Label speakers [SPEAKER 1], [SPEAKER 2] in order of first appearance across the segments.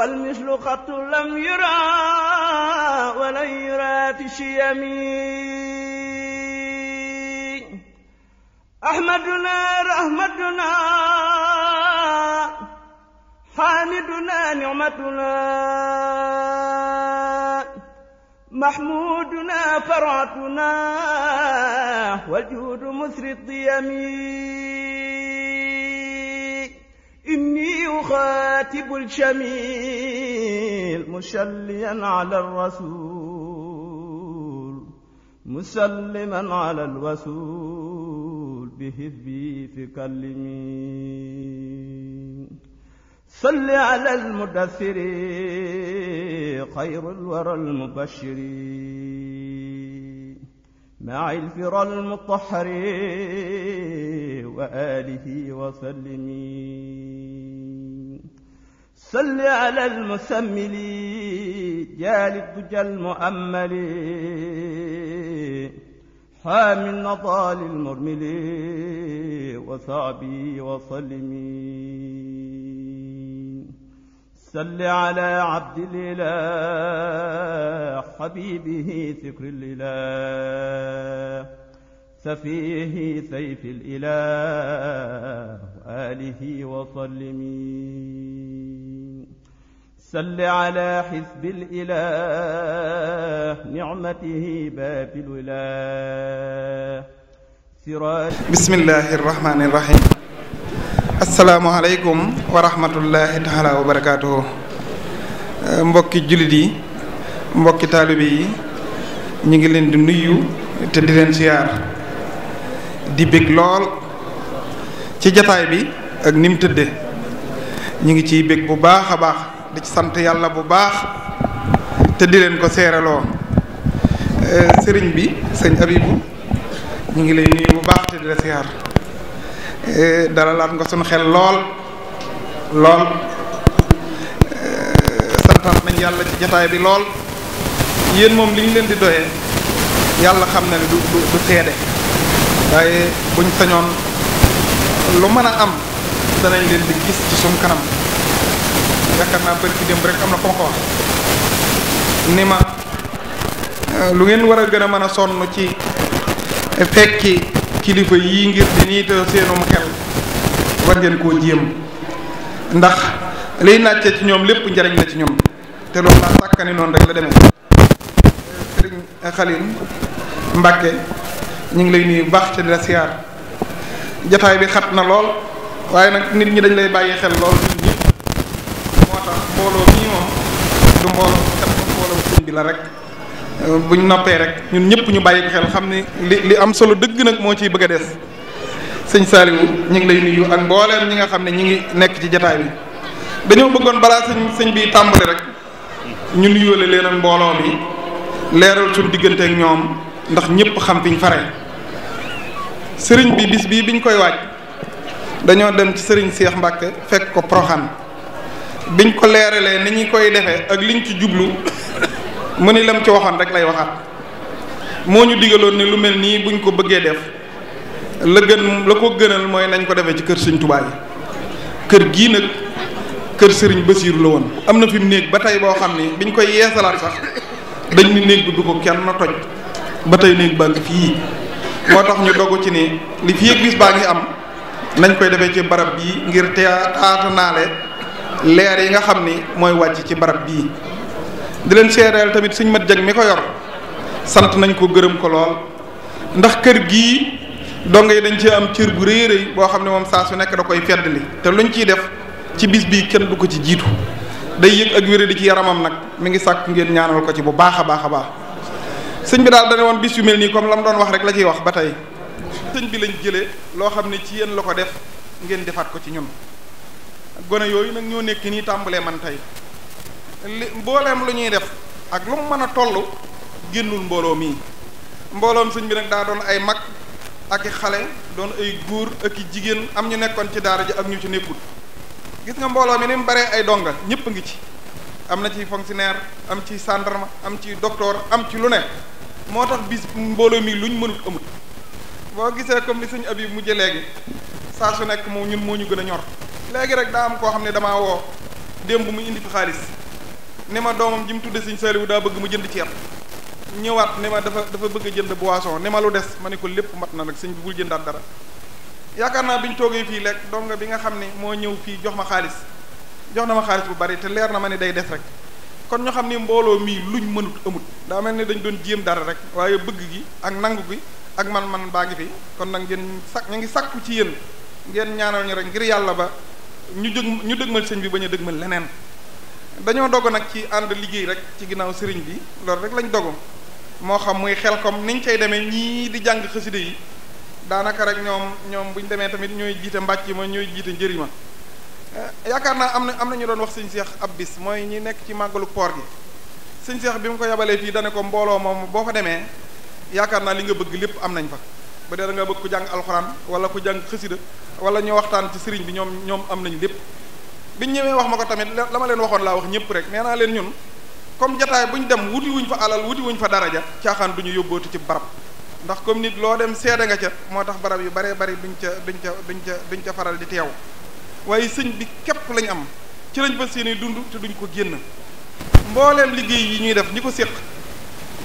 [SPEAKER 1] والمثل قط لم يرى ولن يرى في شيمي أحمدنا رحمتنا حامدنا نعمتنا محمودنا فرعتنا والجود مثري الضيم إني أخاتب الشميل مسليا على الرسول مسلما على الوسول بحبي في كلمي صل على المدثر خير الورى المبشر مع الفرى المطهر وآله وسلم صل على المسمل جال الدجى المؤمل حامي النضال المرمل وصعبي وسلم صل على عبد الإله حبيبه ذكر الإله سفيه سيف الإله وآله وسلم صل على حزب الإله نعمته باب الإله سراج
[SPEAKER 2] بسم الله الرحمن الرحيم asalaamaaleykum wa rahmatullahi taala wa barakaatuhu mbokki jullit yi mbokki taalibe yi ñu ngi leen di nuyu te di leen siyaar di bég lool ci jataay bi ak ni mu tëdde ñu ngi ciy bég bu baax a baax di ci sant yàlla bu baax te di leen ko seeraloo sëriñ bi sëñ Abibu ñu ngi lay nuyu bu baax te di la siyaar dalalaat nga sunu xel lool santaat nañ yàlla ci jataay bi lool yéen moom li ñu leen di doyee yàlla xam na ne du seede waaye buñ sañoon lu mën a am danañ leen di gis ci suñ kanam yaakaar naa bari ci démb rek am na ko ma ko wax ni ma lu ngeen war a gën a mën a sonn ci fekki kilifa yii ngir di niita seenum xel war ngeen koo jéem ndax liy nàcce ci ñoom lépp njariñ la ci ñoom te loolu laa sàkkani noonu rek la demee sëriñ Xalil Mbàkke ñu ngi lay nuyu baax te di la siyaar jataay bi xat na lool waaye nag nit ñi dañ lay bàyyi xel lool nit ñi moo tax mbooloo mii moom du mbooloo kat mbooloo sëñ bi la rek buñ noppee rek ñun ñëpp ñu bàyyi ko xel xam ni li am solo dëgg nag moo ciy bëgg a des sëñ Saliou ñu ngi lay nuyu ak mbooleem ñi nga xam ne ñi ngi nekk ci jataay bi dañoo bëggoon balaa sëñ bi tàmbali rek ñu nuyóole leen ak mbooloo bi leeral suñu diggante ak ñoom ndax ñëpp xam fiñ fare sëriñ bi bis bii biñ koy waaj dañoo dem ci sëriñ Cheikh Mbacke fekk ko Proxaan biñ ko leeralee ni ñu koy defee ak liñ ci jublu mu ni lam ci waxoon rek lay waxaat moo ñu digaloon ni lu mel nii buñ ko bëggee def la ko gënal mooy nañ ko defee ci kër sëñ Tuubaa yi kër gii nag kër sëriñ Basiiru la woon am na fi mu néeg ba tey boo xam ni biñ koy yeesalaat sax dañ ni néeg bi du ko kenn toj ba tey néeg baa ngi fii moo tax ñu dogu ci ni li fi yëg bis baa ngi am nañ koy defee ci barab bii ngir taatanaale leer yi nga xam ni mooy wàcc ci barab bii di leen seereel tamit suñ mat jag mi ko yor sant nañ ko gërëm ko lool ndax kër gii dongo yi dañ ci am cër bu rëy rëy boo xam ne moom saa su nekk da koy feddali te luñ ciy def ci bis bii kenn du ko ci jiitu day yëg ak wéré di ci yaramam nag mi ngi sàkk ngeen ñaanal ko ci bu baax a baax a baax sëñ bi daal dane woon bis yu mel nii comme la mu doon wax rek la ciy wax ba tey sëñ bi lañ jëlee loo xam ne ci yéen la ko def ngeen defaat ko ci ñun gone yooyu nag ñoo nekk nii tàmbalee man tey li mbooleem lu ñuy def ak lu mu mën a toll génnul mbooloo mii mbooloom sëñ bi nag daa doon ay mag ak i xale doon ay góor ak i jigéen am ñu nekkoon ci daara ji ak ñu ci nekkul gis nga mbooloo mi ni mu baree ay donga ñëpp a ngi ci am na ci fonctionnaire am ci gendarme am ci docteur am ci lu ne moo tax bis mbooloo mi luñ mënut amut boo gisee comme ni sëñ Abib mujjee léegi saa su nekk moom ñun moo ñu gën a ñor léegi rek daa am koo xam ne damaa woo démb mu indi fi xaalis ne ma doomam ji mu tudde sëñ Saliou daa bëgg mu jënd ceeb ñëwaat ne ma dafa bëgg a jënd boisson ne ma lu des ma ne ko lépp mat na nag sëñ bi bul jëndaat dara. yaakaar naa bi ñu toogee fii lekk donga bi nga xam ne moo ñëw fii jox na ma xaalis bu bari te leer na ma ne day des rek kon ñu xam ni mbooloo mii luñ mënut amut daa mel ni dañ doon jéem dara rek waaye bëgg gi ak nangu gi ak man baa ngi fi kon nag ñu ngi sakku ci yéen ngeen ñaanal ñu rek ngir yàlla ba ñu dëgmal sëñ bi bañ a dëgmal leneen dañoo dogu nag ci ànd liggéey rek ci ginnaaw sëriñ bi loolu rek lañ dogu moo xam muy xel comme niñ cay demee ñii di jàng xasida yi daanaka rek ñoom bu ñu demee tamit ñooy jiite mbàcc ma ñooy jiite njëri ma yaakaar naa am na ñu doon wax sëñ Seex ab bis mooy ñi nekk ci màggalu koor gi sëñ Seex bi mu ko yabalee fii dane ko mbooloo moom boo fa demee yaakaar naa li nga bëgg lépp am nañ fa bu dee da nga bëgg ku jàng alxuraan wala ku jàng xasida wala ñu waxtaan ci sëriñ bi ñoom am nañ lépp biñ ñëwee wax ma ko tamit la ma leen waxoon laa wax ñëpp rek nee naa leen ñun comme jataay bu ñu dem wuti wuñ fa alal wuti wuñ fa daraja caaxaan du ñu yóbbooti ci barab ndax comme nit loo dem seede nga ca moo tax barab yu baree bari duñ ca faral di teew waaye sëñ bi képp lañ am ci lañ fas yéene dund te duñ ko génn mbooleem liggéey yi ñuy def ñi ko séq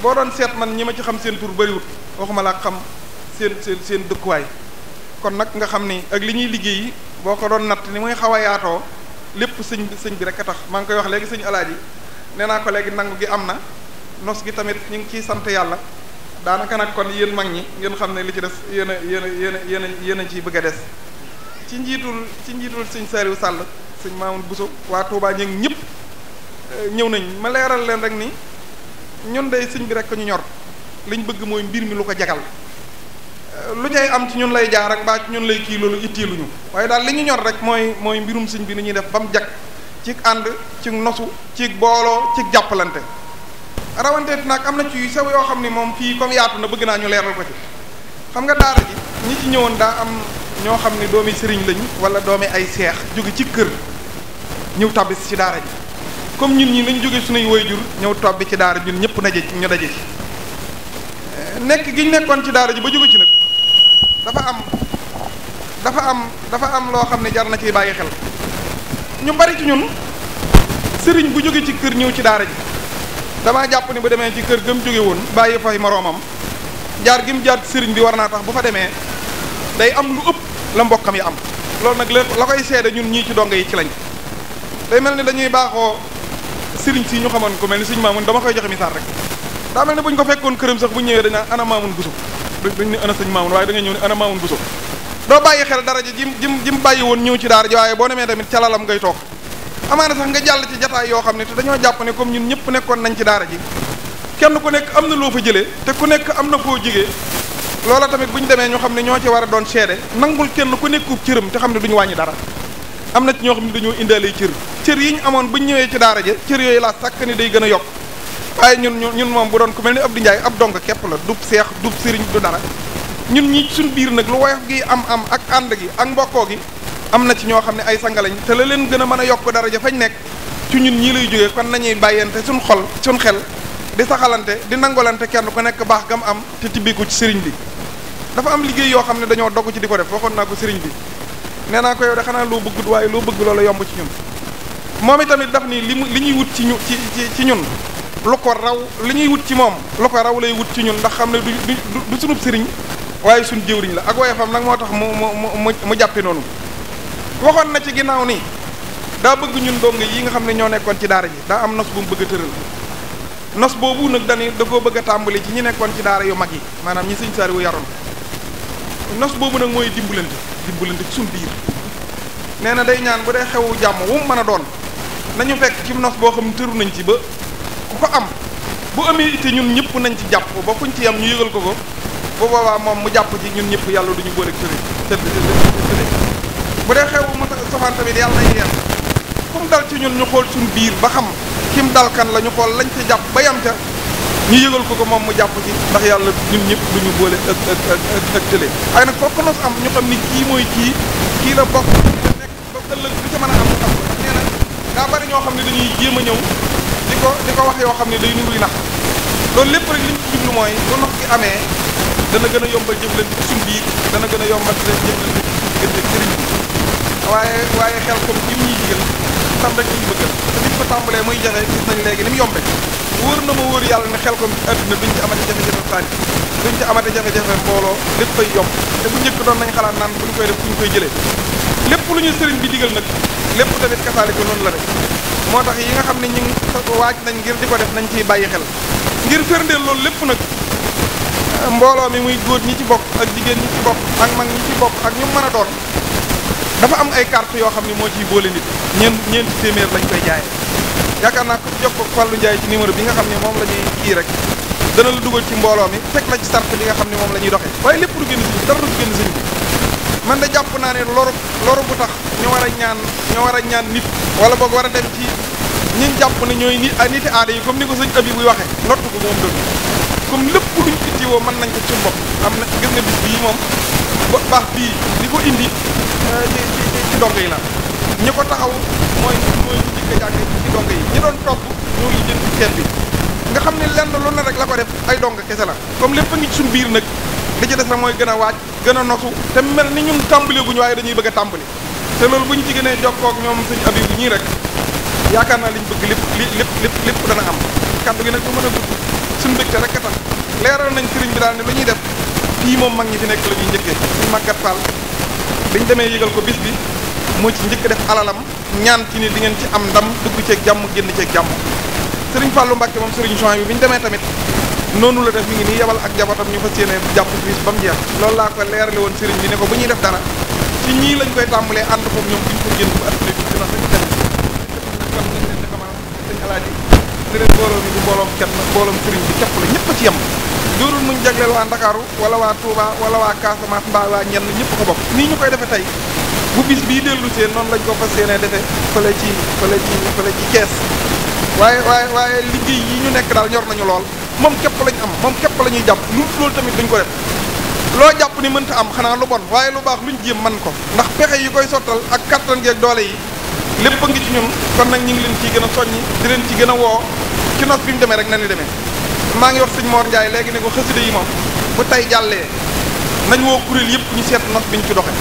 [SPEAKER 2] boo doon seet man ñi ma ci xam seen tur bariwut waxuma laa xam seen dëkkuwaay kon nag nga xam ni ak li ñuy liggéey boo ko doon natt ni muy xaw a yaatoo lépp sëñ bi rek a tax maa ngi koy wax léegi sëñ Alaaji nee naa ko léegi nangu gi am na nos gi tamit ñu ngi ciy sant yàlla daanaka nag kon yéen mag ñi ngeen xam ne li ci des yéen a ciy bëgg a des ci njiitul sëñ Saliou Sall sëñ Mamoun Bousso waa Touba ñu ñëpp ñëw nañ ma leeral leen rek ni ñun day sëñ bi rek ko ñu ñor liñ bëgg mooy mbir mi lu ko jagal lu cay am ci ñun lay jaar ak mbaa ci ñun lay kii loolu itteeluñu waaye daal li ñu ñor rek mooy mbirum sëñ bi ni ñuy def ba mu jag ci ànd ci nosu ci booloo ci jàppalante rawante nag am na ci sew yoo xam ni moom fii comme yaatu na bëgg naa ñu leeral ko ci xam nga daara ji ñi ci ñëwoon daa am ñoo xam ne doomi sëriñ lañ wala doomi ay seex jóge ci kër ñëw tabbi ci daara ji comme ñun ñi nañ jóge suñuy waajur ñëw tabbi ci daara ñun ñëpp ñu daje ci nekk gi ñu nekkoon ci daara ji ba jóge ci nag dafa am loo xam ne jar na ciy bàyyi xel ñu bari ci ñun sëriñ bu jóge ci kër ñëw ci daara ji damaa jàpp ni bu demee ci kër gëm jóge woon bàyyi fay moroomam jaar gi mu jaar sëriñ bi war naa tax bu fa demee day am lu ëpp la mbokkam yi am loolu nag la koy seede ñun ñii ci donga yi ci lañ day mel ni dañuy baaxoo sëriñ si ñu xamoon ko mel ni sëñ Maamun dama koy joxe misaal rek daa mel ni bu ñu ko fekkoon këram sax bu ñëwee dañaa ana Maamun Buso duñ ne ana sëñ Maamun waaye da nga ñëw ne ana Maamun Buso doo bàyyi xel dara ji jim bàyyi woon ñëw ci daara ji waaye boo demee tamit ca lalam ngay toog amaana sax nga jàll ci jataay yoo xam ne te dañoo jàpp ne comme ñun ñëpp nekkoon nañ ci daara ji kenn ku nekk am na loo fa jëlee te ku nekk am na foo jigee loola tamit bu ñu demee ñu xam ne ñoo ci war a doon seede nangul kenn ku nekkub cëram te xam ne duñu wàññi dara am na ci ñoo xam ne dañoo indaale cër yi ñu amoon bu ñu ñëwee ci daara ji cër yooyu laa sàkk ni day gën a yokk waaye ñun moom bu doon ku mel ni Abdou Ndiaye ab dong képp la dub seex dub sëriñ du dara ñun ñi suñ biir nag lu woyof gi am ak ànd gi ak mbokkoo gi am na ci ñoo xam ne ay sangalañ te la leen gën a mën a yokk daraja fañ nekk ci ñun ñii lay jógee kon nañuy bàyyante suñ xol suñ xel di saxalante di nangolante kenn ku nekk baax gam am te tibbiku ci sëriñ bi dafa am liggéey yoo xam ne dañoo dogg ci di ko def waxoon naa ko sëriñ bi nee naa ko yow de xanaa loo bëggut waaye loo bëgg loola yomb ci ñun moom itamit daf ni li ñuy wut ci ñun lu ko raw li ñuy wut ci moom lu ko raw lay wut ci ñun ndax xam ne du sunub sëriñ waaye suñ jëwriñ la ak woyefam nag moo tax mu jàppe noonu waxoon na ci ginnaaw nii daa bëgg ñun dong yi nga xam ne ñoo nekkoon ci daara ji daa am nos bu mu bëgg a tëral nos boobu nag da koo bëgg a tàmbali ci ñi nekkoon ci daara yu mag yi maanaam ñi sëñ Saaliwu yaroon nos boobu nag mooy dimbalante ci suñ biir nee na day ñaan bu dee xewu jàmm wu mu mën a doon nañu fekk ci nos boo xam ne tëru nañ ci ba ku ko am bu amee itte ñun ñëpp nañ ci jàpp ba fuñ ci yam ñu yëgal ko bu boobaa moom mu jàpp ci ñun ñëpp yàlla duñu boole tëdd bu dee xewu mu sofaan tamit yàlla nañ yeer fu mu dal ci ñun ñu xool suñ biir ba xam kim dal kan la ñu xool lañ ca jàpp ba yam ca ñu yëgal ko moom mu jàpp ci ndax yàlla ñun ñëpp duñu boole ak tële waaye nag fokk nos am ñu xam ni kii mooy kii la bokk te nekk ba ëllëg lu ca mën a am xam ko nee na daa bari ñoo xam ne dañuy jéem a ñëw di ko wax yoo xam ne day nuruy nax loolu lépp rek li ñu ci jublu mooy bu nos gi amee dana gën a yombal jëflante ci suñ biir dana gën a yombal jëflante ci suñ diggante sëriñ bi waaye xel comme jim ñuy digal tam rek ñu bëggal te biñ ko tàmbalee muy jafe gis nañ léegi ni mu yombe wóor na ma wóor yàlla ne xel comme adduna duñ ci amati jafe-jafe xaalis duñ ci amati jafe-jafe mbooloo lépp fay yomb te bu njëkk doon nañ xalaat naan bu ñu koy def fu ñu koy jëlee lépp lu ñu sëriñ bi digal nag lépp tamit kasaali ko noonu la rek moo tax yi nga xam ne ñu ngi waaj nañ ngir di ko def nañ ciy bàyyi xel ngir firndeel loolu lépp nag mbooloo mi muy góor ñi ci bokk ak jigéen ñi ci bokk ak mag ñi ci bokk ak ñu mën a doon dafa am ay carte yoo xam ne moo ciy boole nit ñeenti téeméer lañ koy jaayee yaakaar naa ko jokkoo ak Fallou Ndiaye ci numéro bi nga xam ne moom la ñuy kii rek dana la dugal ci mbooloo mi teg la ci sart bi nga xam ne moom la ñuy doxee waaye lépp du génn sëñ bi dara du génn sëñ bi man de jàpp naa ne loru bu tax ñu war a ñaan nit wala boog war a dem ci ñiñ jàpp ne ñooy niti aada yi comme ni ko sëñ abi buy waxee nottu ko moom dëgg comme lépp luñ ittiwoo mën nañ ko ci bopp am na gis nga bis bii moom baax bii li ko indi ci dong yi la ñi ko taxaw mooy ñu jëkk a jàng ci dong yi ñi doon togg ñoo ngi jënd ci ceeb bi nga xam ne lenn lu ne rek la ko def ay dong kese la comme lépp a ngi ci suñ biir nag li ci des nag mooy gën a waaj gën a nosu te mel ni ñun tàmbali guñu waaye dañuy bëgg a tàmbali te loolu bu ñu ci gënee jokkoo ak ñoom sëñ abi bu ñii rek yaakaar naa liñ bëgg lépp dana am kaddu gi nag du mën a gudd suñu mbégte rek a tax leeral nañ sëriñ bi daal ne lu ñuy def fii moom mag ñi fi nekk la ñuy njëkkee suñ màggat Fall biñ demee yëgal ko bis bi moo ci njëkk def alalam ñaan ci ni di ngeen ci am ndam dugg ceeg jàmm génn ceeg jàmm sëriñ Fallou Mbacke moom sëriñ Chouaïbou bi ñu demee tamit noonu la def mi ngi nii yebal ak jabatam ñu fas yéene jàpp bis ba mu jeex loolu laa ko leerale woon sëriñ bi ne ko bu ñuy def dara ci ñii lañ koy tàmbalee ànd ko ñoom duñ ko génn bu atté bi dina rek dem kon nañ leen di xamal sëñ Alaaji ne leen mbooloo mi du mbooloom kenn mbooloom sëriñ bi képp la ñëpp a ci yem doorul muñ jagleel waa Ndakaaru wala waa Touba wala waa Casamance mbaa waa ñenn ñëpp ko bokk nii ñu koy defee tey bu bis bii dellu seen noonu lañ ko fas yéene defee fële ci Kees waaye liggéey yi ñu nekk daal ñor nañu lool moom képp lañ am moom képp la ñuy jàpp loolu tamit duñ ko def loo jàpp ni mënta am xanaa lu bon waaye lu baax luñ jéem man ko ndax pexe yi koy sottal ak kattan geeg doole yi lépp a ngi ci ñun kon nag ñu ngi leen ciy gën a soññi di leen ci gën a woo ci nos bi mu demee rek na ni demee maa ngi wax sëñ Mor Ndiaye léegi ne ko xasida yi moom bu tey jàllee nañ woo kuréel yëpp ñu seet nos biñ ci doxe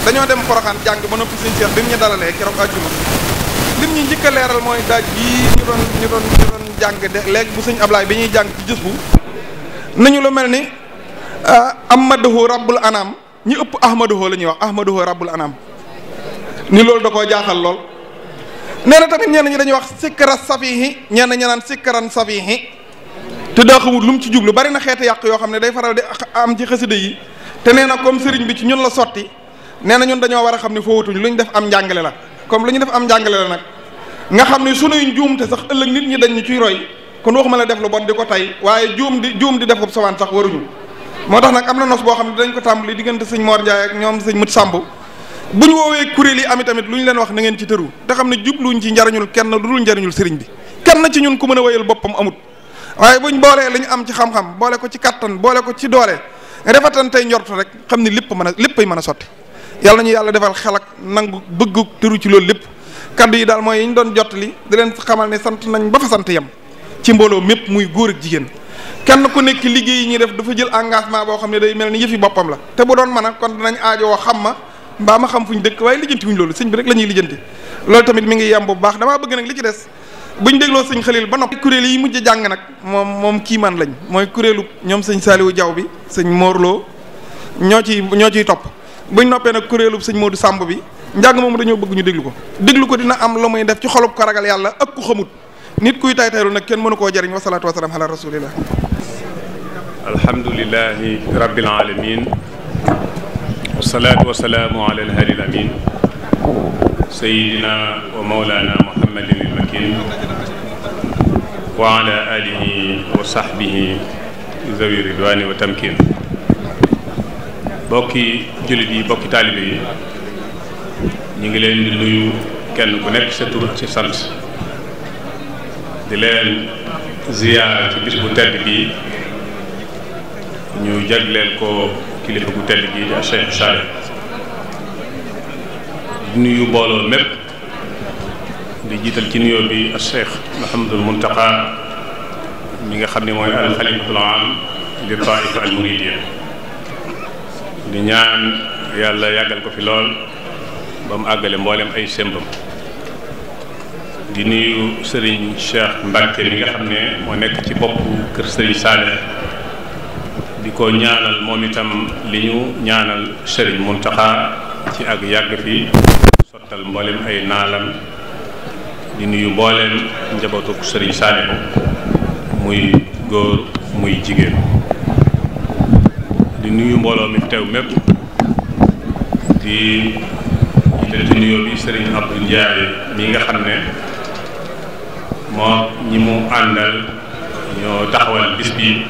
[SPEAKER 2] dañoo dem Poroxaan jàng ba noppi sëñ Cheikh bi mu ñu dalalee keroog àjjuma lim ñu njëkk a leeral mooy daaj bii ñu doon jàng de léegi bu sëñ Ablaay bi ñuy jàng ci jës bu nañu lu mel ni Ahmaduhu Rabbul Anam ñi ëpp Ahmaduhu la ñuy wax Ahmaduhu Rabbul Anam ni loolu da koo jaaxal lool. nee na tamit ñenn ñi dañuy wax sikkara safihi ñenn ñi naan sikkaran safihi te daa xamul lu mu ci jublu bari na xeeti yàq yoo xam ne day faral di am ci xasida yi te nee na comme sëriñ bi ci ñun la sotti nee na ñun dañoo war a xam ne foowatuñ lu ñu def am njàngale la comme lu ñu def am njàngale la nag nga xam ne sunuy njuumte sax ëllëg nit ñi dañ ñu ciy roy kon waxuma la def lu bon di ko tey waaye juum di def ko sawaan sax waruñu moo tax nag am na nos boo xam ne dañ ko tàmbali diggante sëñ Mor Ndiaye ak ñoom sëñ Mut Samb bu ñu woowee kuréel yi ami tamit lu ñu leen wax na ngeen ci tëru te xam ne jubluñ ci njariñul kenn du dul njariñul sëriñ bi kenn ci ñun ku mën a wéyal boppam amut waaye buñ boolee li ñu am ci xam-xam boole ko ci kattan boole ko ci doole refatan tey njort rek xam ne léppay mën a sotti yàlla ñu yàlla defal xel ak nangu bëgg tëru ci loolu lépp kaddu yi daal mooy yi ñu doon jottali di leen xamal ne sant nañ ba fa sant yem ci mbooloo mépp muy góor ak jigéen kenn ku nekk liggéey yi ñuy def dafa jël engagement boo xam ne day mel ni yëfi boppam la te bu doon mën a kon dinañ aajowoo xam ma mbaa ma xam fuñ dëkk waaye lijjanti wuñ loolu sëñ bi rek la ñuy lijjanti loolu tamit mi ngi yem bu baax damaa bëgg nag li ci des buñ dégloo sëñ Xalil ba noppi kuréel yi mujj jàng nag moom kiimaan lañ mooy kuréelu ñoom sëñ Saliou Diaw bi sëñ Morlo ñoo ciy topp buñ noppee nag kuréelu sëñ Modou Samb bi njàng moom dañoo bëgg ñu déglu ko dina am lu muy def ci xolub ko ragal yàlla ak ku xamut nit kuy tay taylu nag kenn mënu koo jëriñ wasalaatu wasalaam ala rasulillah
[SPEAKER 3] alhamdulilahi rabbil alamin wasalaatu wasalaamu ala alhadi alamin sayidina wa maulana muhammadin almakin wa ala alihi wa sahbihi zawi ridwani wa tamkin bokki jullit yi bokki taalibe yi ñu ngi leen di nuyu kenn ku nekk sa tur ci sant di leen ziyaara ci bis bu tedd bii ñu jagleel ko kilifa bu tedd bii di Cheikh Saliou di nuyu mbooloo mépp di jiital ci nuyoo bi Cheikh Mouhamadul Muntaqa mi nga xam ne mooy al xalifatul aam di taifa al muridiyya di ñaan yàlla yàggal ko fi lool ba mu àggale mboolem ay sembam. di nuyu Serigne Cheikh Mbacke mi nga xam ne moo nekk ci boppu kër Serigne Saliou di ko ñaanal moom itam li ñu ñaanal Serigne Mountakha ci ak yàgg fi sottal mboolem ay naalam. di nuyu mboolem njabootu Serigne Saliou muy góor muy jigéen. di nuyu mbooloo mi teew mépp di ci nuyoo bi Serigne Abdou Ndiaye mi nga xam ne moo ñi mu àndal ñoo taxawal bis bi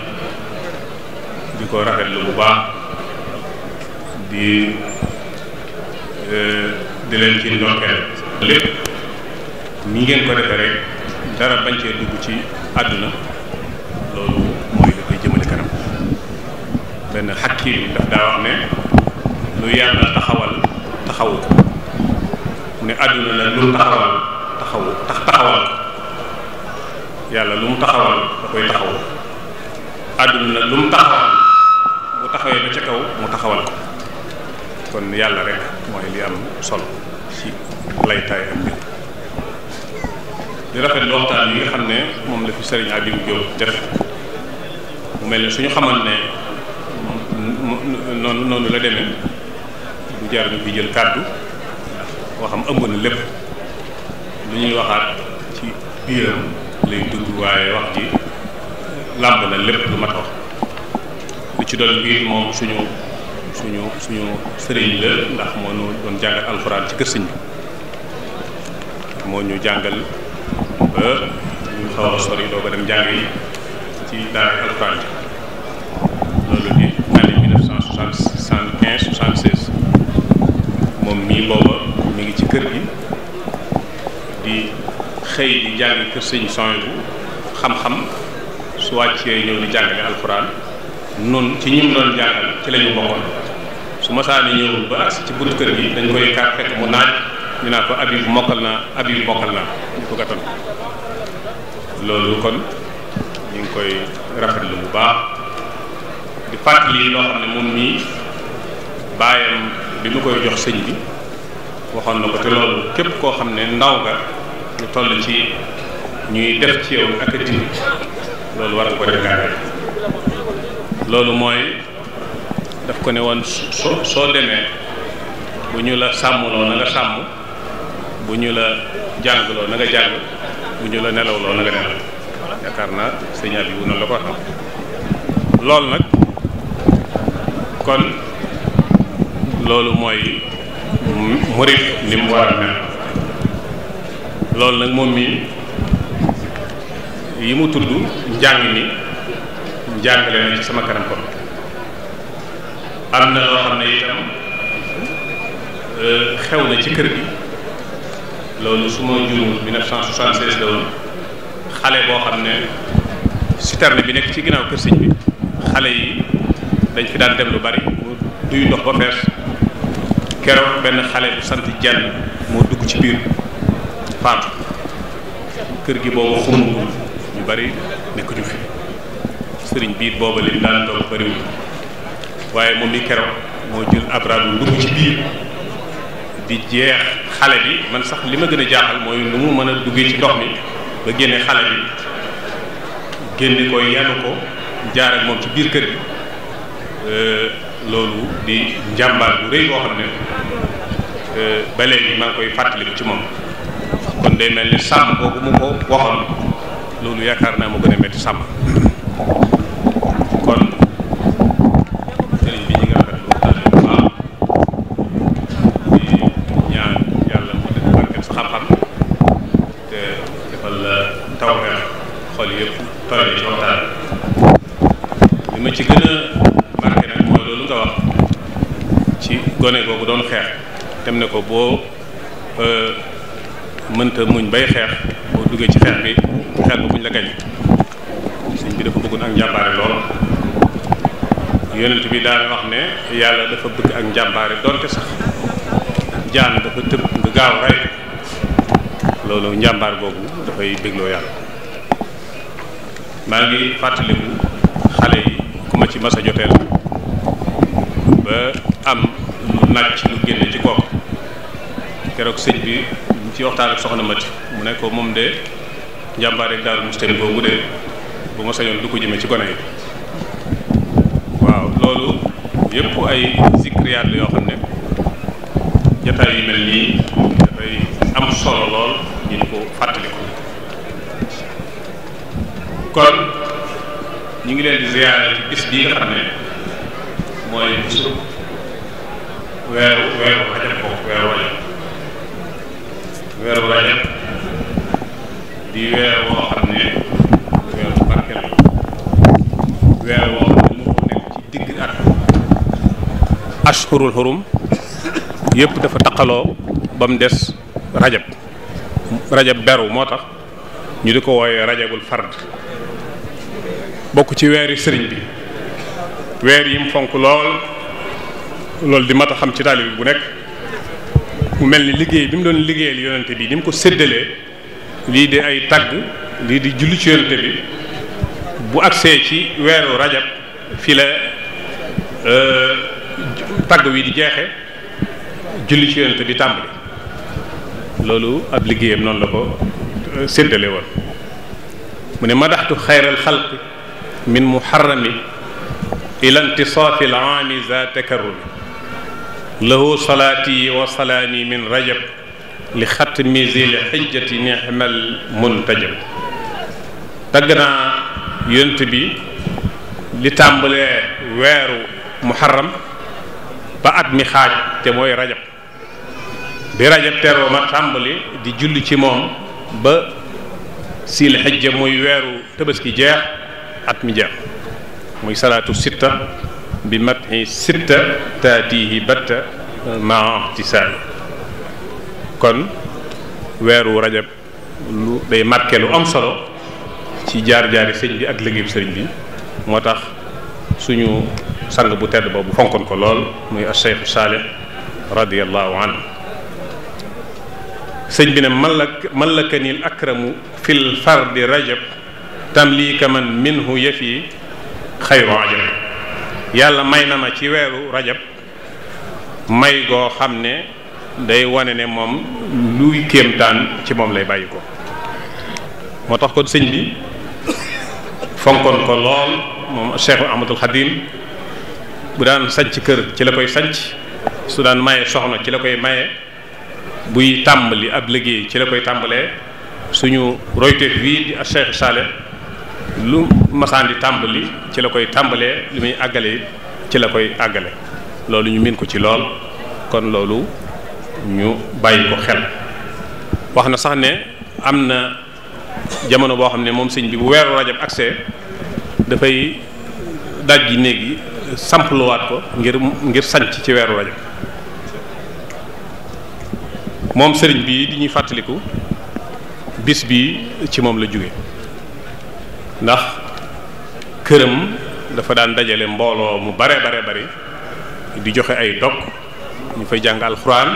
[SPEAKER 3] di ko rafetlu bu baax di leen ci ndokkeel lépp mi ngeen ko defee rek dara bañ cee dugg ci àdduna loolu mooy da koy jëmale kanam. benn xakim daf daa wax ne lu yàlla taxawal taxawu ko ne àdduna nag lu mu taxawal yàlla lu mu taxawal da koy taxawu. àdduna nag lu mu taxawal bu taxawee ba ca kaw mu taxawal ko. kon yàlla rek mooy li am solo ci laytaay ak mbir. di rafet waxtaan yi nga xam ne moom la fi Serigne Abibou Diop def mu mel ne suñu xamal ne noonu la demee du jar ñu fi jël kàddu waxam ëmb na lépp lu ñuy waxaat ci biiram lay dugg waaye wax ji làmb na lépp lu mat wax. li ci doon biir moom suñu sëriñ la ndax moo ñu doon jàngal alxuraan ci kër sëñ bi moo ñu jàngal ba ñu xaw a sori doo ko dem jàng yi ci daara alxuraan ji loolu di année 1975 76 moom mii booba mi ngi ci kër gi di xëy di jàng kër sëñ son bu xam-xam su wàccee ñëw di jàngale alxuraan noonu ci ñim doon jàngal ci la ñu bokkoon. su masaani ñëw ba agsi ci buntu kër gi dañ koy kaar fekk mu naaj ñu naan ko Habib mokkal naa ñu ko gàttal. loolu kon ñu ngi koy rafetlu bu baax di fàttali loo xam ne moom mii baayam bi mu koy jox sëñ bi waxoon na ko te loolu képp koo xam ne ndaw nga ñu toll ci ñuy def ci yow ak a dindi loolu war nga ko def loolu mooy daf ko ne woon soo demee bu ñu la sàmmloo na nga sàmm bu ñu la jàngloo na nga jàng bu ñu la nelawloo na nga nelaw yaakaar naa sëñ Abibou noonu la ko waxee loolu nag kon loolu mooy murit ni mu war a mel. loolu nag moom mi yi mu tudd njàng mi njàngale na ci sama kanam kon am na loo xam ne itam xew na ci kër gi loolu su ma juumul 1976 la woon xale boo xam ne citerne bi nekk ci ginnaaw kër sëñ bi xale yi dañ fi daan dem lu bari mu duy ndox ba fees keroog benn xale bu sant Jenn moo dugg ci biir faatu kër gi boobu xumul ñu bari nekkuñu fi sëriñ biir booba lim daan toog bariwul waaye moom mi keroog moo jël abraham dugg ci biir di jeex xale bi man sax li ma gën a jaaxal mooy nu mu mën a duggee ci ndox mi ba génne xale bi génne ko yanu ko jaar ak moom ci biir kër gi loolu di njàmbaar bu rëy boo xam ne ba léegi maa ngi koy fàttaliku ci moom kon day mel ni sàmm boobu mu ko waxoon loolu yaakaar naa moo gën a metti sàmm kon sëriñ bi ñu ngi rafetlu waxtaan bu baax di ñaan yàlla mu def barkeel sa xam-xam te defal la tawfeex xol yëpp tooy ci waxtaan li ma ci gën a marqué nag mooy loolu nga wax ci gone googu doon xeex dem ne ko boo mënta muñ bay xeex boo duggee ci xeex bi xeex ba buñ la gañ sëñ bi dafa bëggoon ak njàmbaare lool yonent bi daana wax ne yàlla dafa bëgg ak njàmbaare donte sax jaan dafa tëb nga gaaw rey loolu njàmbaar boobu dafay bégloo yàlla maa ngi fàttaliku xale yi ku ma ci masa joteel ba am lu nàcc lu génne ci kooku keroog sëñ bi ci waxtaan ak soxna Mati mu ne ko moom de njàmbaar rek Daaru Muxti boobu de bu ma sañoon du ko jëme ci gone yi. waaw loolu yëpp ay zikriyaat la yoo xam ne jataay yu mel nii dafay am solo lool ñu di ko fàttaliku. kon ñu ngi leen di ziyaare ci bis bii nga xam ne mooy bisu weeru rajab boobu weeru rajab di weer woo xam ne weeru barkeel weer woo xam ne moo nekk ci digg at ashhurul hurum yëpp dafa taqaloo ba mu des rajab beru moo tax ñu di ko wooyee rajabul fard bokk ci weeri sëriñ bi weer yi mu fonk loolu di mat a xam ci taalibe bi bu nekk mu mel ni liggéey bi mu doon liggéeyal yonente bi ni mu ko séddalee lii di ay tagg lii di julli ci yonente bi bu agsee ci weeru rajab fi la tagg wi di jeexe julli ci yonente bi tàmbali loolu ab liggéeyam noonu la ko séddale woon mu ne madaxtu xayral xalq min muharrami ila intisaafi al aami za takarrumi lahu salaati wa salaani min rajab li xatmi zil xijjati nixmal muntajab tagg naa yonent bi li tàmbalee weeru muharram ba at mi xaaj te mooy rajab bi rajab teroo ma tàmbali di julli ci moom ba sil xijja muy weeru tabaski jeex at mi jeex muy salaatu sitta bi mati sitta taatihi batta maa ihtisaali kon weeru rajab lu day marqué lu am solo ci jaar-jaari sëñ bi ak liggéeyu sëriñ bi moo tax suñu sang bu tedd boobu fonkoon ko lool muy Cheikh Saalih radiyallahu anhu sëñ bi ne mallakanil akramu fil fardi rajab tamlika man minhu yafi xayru ajab yàlla may na ma ci weeru rajab may goo xam ne day wane ne moom luy kéemtaan ci moom lay bàyyi ko moo tax kon sëñ bi fonkoon ko lool moom Cheikh Ahmadul Xadim bu daan sanc kër ci la koy sanc su daan maye soxna ci la koy maye buy tàmbali ab liggéey ci la koy tàmbalee suñu royteef bii di Cheikh Saalih lu masaan di tàmbali ci la koy tàmbalee li muy àggale ci la koy àggale loolu ñu miin ko ci lool kon loolu ñu bàyyi ko xel wax na sax ne am na jamono boo xam ne moom sëñ bi bu weeru rajab accès dafay dajji néeg yi sampluwaat ko ngir sanc ci weeru rajab moom sëriñ bi di ñuy fàttaliku bis bi ci moom la jóge ndax këram dafa daan dajale mbooloo mu bare bari di joxe ay dog ñu fay jàng alxuraan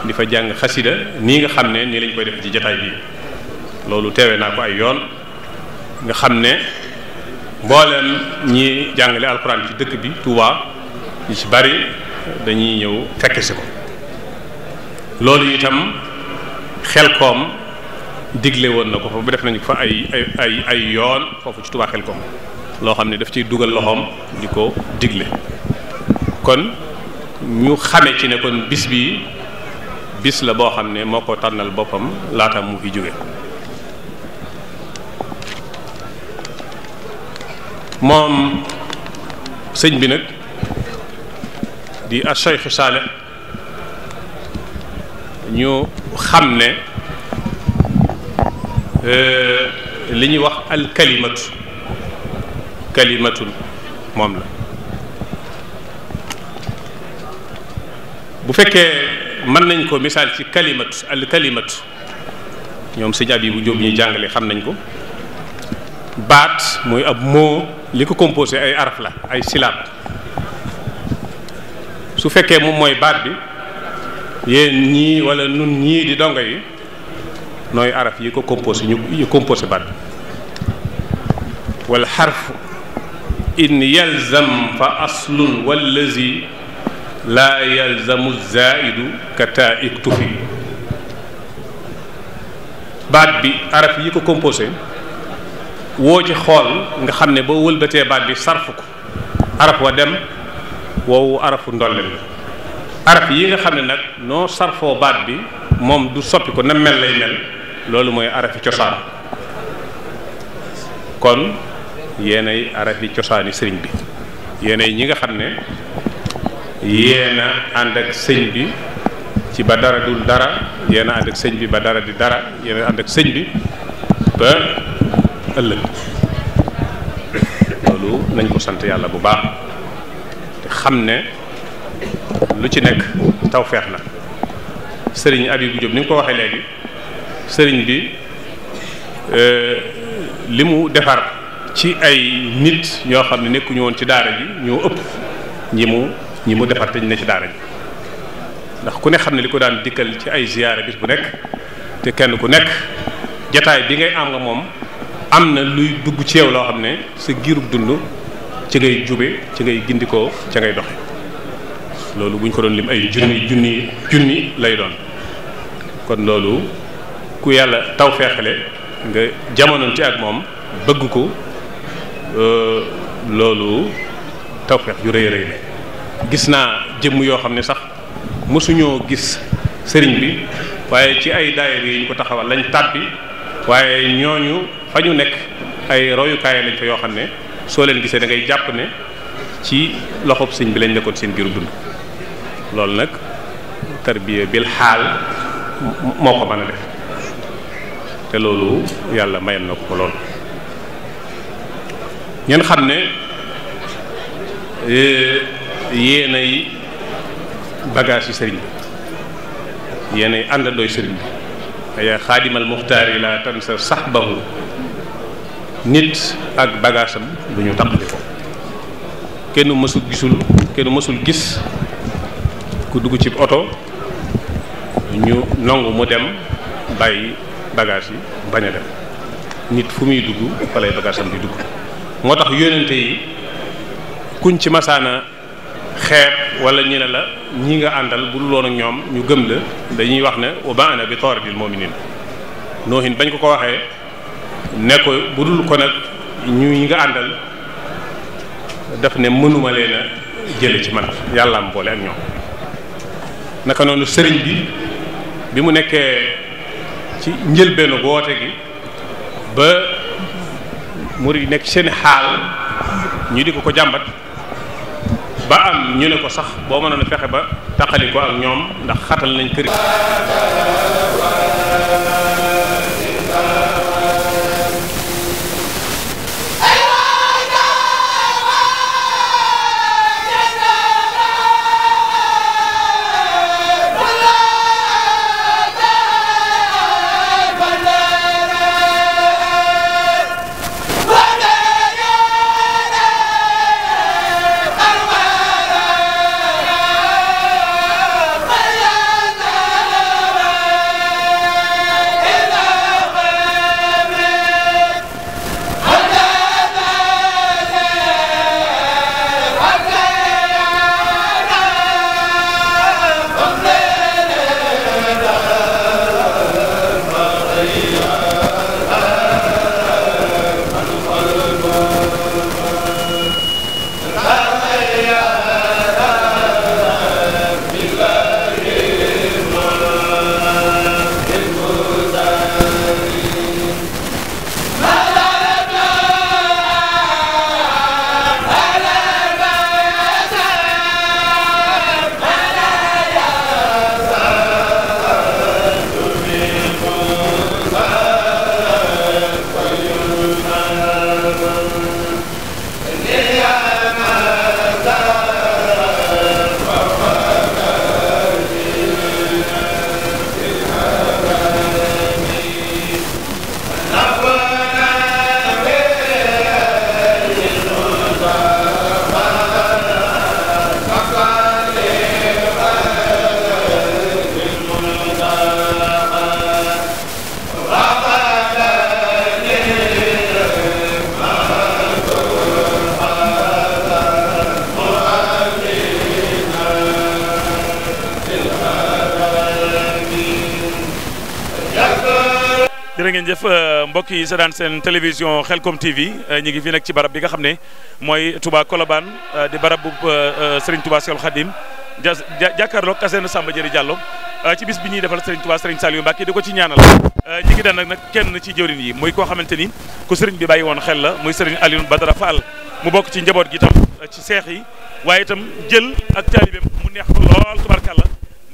[SPEAKER 3] di fa jàng xasida nii nga xam ne nii lañ koy def ci jataay bi loolu teewe naa ko ay yoon nga xam ne mbooleem ñi jàngale alxuraan ci dëkk bi Touba ñu ci bari dañuy ñëw fekk si ko loolu itam Xelkom digle woon na ko fa ba def nañu fa ay yoon foofu ci Touba Xelkom loo xam ne daf ciy dugal loxoom di ko digle kon ñu xame ci ne kon bis bi bis la boo xam ne moo ko tànnal boppam laata mu fi jóge moom sëñ bi nag di Cheikh Saalih ñu xam ne li ñuy wax al kalimatun moom la bu fekkee mën nañ ko misaal ci al kalimatu ñoom sëñ Abibu Jóob ñuy jàngale xam nañ ko baat mooy ab mot li ko composé ay araf la ay silaab su fekkee moom mooy baat bi yéen ñii wala nun ñii di dongo yi nooy araf yi ko composé ñu composé baat bi wal xarfu in yalzam fa aslun wallazi laa yalzamu zaidu ka taa iktufi baat bi araf yi ko composé woo ci xool nga xam ne boo wëlbatee baat bi sarfu ko araf wa dem woowu arafu ndolleen la araf yi nga xam ne nag noo sarfoo baat bi moom du soppi ko na mel lay mel loolu mooy arafi cosaan kon yéenay arafi cosaani sëriñ bi yéenay ñi nga xam ne yéena ànd ak sëñ bi ci ba dara dul dara yéena ànd ak sëñ bi ba dara di dara yéena ànd ak sëñ bi ba ëllëg loolu nañ ko sant yàlla bu baax te xam ne lu ci nekk tawfeex na sëriñ Abibu Jóob ni nga ko waxee léegi sëriñ bi li mu defar ci ay nit ñoo xam ne nekkuñu woon ci daara ji ñoo ëpp ñi mu defar te ñu ne ci daara ji ndax ku ne xam ne li ko daan dikkal ci ay ziyaara bis bu nekk te kenn ku nekk jataay bi ngay am nga moom am na luy dugg ci yow loo xam ne sa giirub dund ci ngay jube ci ngay gindikoo ca ngay doxe loolu bu ñu ko doon lim ay junni lay doon kon loolu ku yàlla taw feexale nga jamononte ak moom bëgg ko loolu tawfeex ju rëy rëy la gis naa jëmm yoo xam ne sax mësuñoo gis sëriñ bi waaye ci ay daayira yi ñu ko taxawal lañ tàbbi waaye ñooñu fa ñu nekk ay royukaay lañ fa yoo xam ne soo leen gisee da ngay jàpp ne ci loxob sëñ bi lañ nekkoon seen biiru dund loolu nag tarbiya bil xaal moo ko mën a def te loolu yàlla mayal na ko lool ngeen xam ne yéenay bagage yi sëriñ bi yéenay àndandooy sëriñ bi ay xaadimal muxtaar yi la tan sa sax bahu nit ak bagaasam du ñu taqali ko kenn mësul gis ku dugg ci oto ñu nangu mu dem bàyyi bagage yi bañ a dem nit fu muy dugg fa lay bagaasam di dugg moo tax yónnente yi kuñ ci masaana xeeb wala ñu ne la ñi nga àndal bu dul woon ak ñoom ñu gëm la dañuy wax ne wa ba'ana bi taaridil mu'minin noohin bañ ko waxee ne ko bu dul ko nag ñi nga àndal daf ne mënuma leen a jële ci man yàlla am boole ak ñoom naka noonu sëriñ bi mu nekkee ci njëlbeenu woote gi ba murid nekk seen xaal ñu di ko jàmbat ba am ñu ne ko sax boo mënoon a fexe ba taqali ko ak ñoom ndax xatal nañ kër
[SPEAKER 4] jërë ngeen jëf mbokk yi seetaan seen télévision Khelcom TV ñu ngi fi nag ci barab bi nga xam ne mooy Touba Colobane di barab bu Serigne Touba Cheikhoul Khadim jàkkaarloog kaseen Samba Diéry Diallo ci bis bi ñuy defal Serigne Touba Serigne Saliou Mbacké di ko ci ñaanal ñi ngi daan nag kenn ci jëwriñ yi muy koo xamante ni ku Serigne bi bàyyi woon xel la muy Serigne Alioune Badara Fall mu bokk ci njaboot gi itam ci seex yi waaye itam jël ak taalibeem mu neex ko lool tubarkàlla